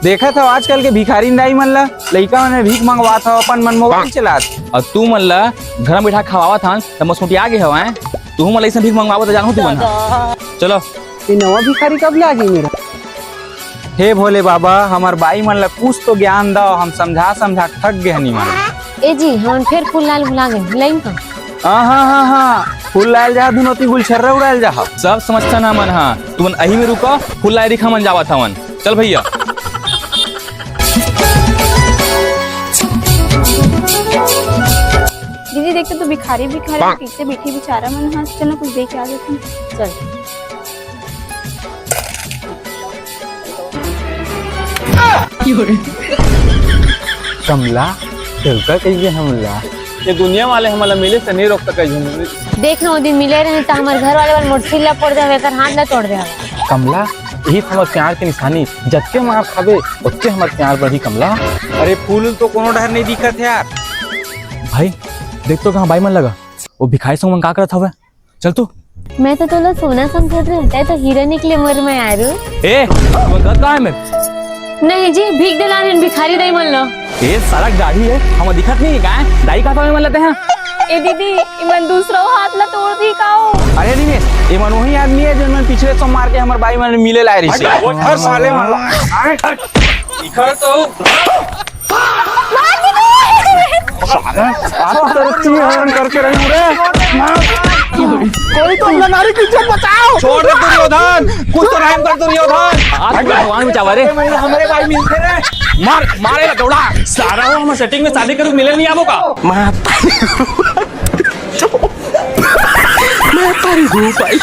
देखा था आजकल के भिखारी नहीं मन ला लइका मन भीख मंगवा था अपन मन मोबाइल चलात और तू मन ला घर में बैठा खवावा था त मसमुटी आगे हवा है तू मन ऐसे भीख मंगवावा तो जानू तू मन चलो ये नवा भिखारी कब लागी मेरा। हे भोले बाबा हमार बाई मन ला कुछ तो ज्ञान दो हम समझा समझा थक गए हनी मन। ए जी हम फिर फूल लाल भुला गए लाइन का। हाँ फूल लायल जा धुनोती गुलछर्रा उड़ायल जा सब समझता ना मन। हाँ तू मन अही में रुको फूल लायल दिखा मन जावा था मन चल भैया। दीदी देखते तो भिखारी पीछे बैठी बेचारा मन हाँ चलो कुछ देख के आ जाते हैं। चल कमला चलता कहिए हमला ये दुनिया वाले हमला मिले से नहीं रोक सके देख ना वो दिन मिले रहे तो हमारे घर वाले मोटरसाइकिल फोड़ दे कर हाथ ना तोड़ दे। कमला यही हमारे प्यार की निशानी जत्ते मार खावे उतने हमारे प्यार बढ़ी कमला। अरे फूल तो कोनो डर नहीं दिखत यार। भाई देख तो कहाँ बाई मन लगा वो भिखारी संग मन का करत हवे चल तू। मैं तो तोला सोना समझत रहता है तो हीरा निकले मोर में यारू। ए वो गद का है मैं नहीं जी भीख दिला रहे भिखारी दाई मन लो। ये सारा गाड़ी है हम दिखत नहीं का दाई का तो मन लेते हैं। ए दीदी इमन दूसरा हाथ ला तोड़ दी काओ। अरे दिनेश ये मन वही आदमी है जो मन पिछले सो मार के हमारे बाई मन मिले लाए रही से हर साले मन इखर तो करके रही कोई तो नारी की इज्जत बचाओ। छोड़ दे दुर्योधन कुछ तो रहम कर दुर्योधन आज भगवान बचावा रे हमारे भाई मिलते रे मारेगा दौड़ा सारा हो हम सेटिंग में शादी करूं मिले नहीं आवो का मैं तारी हूं भाई।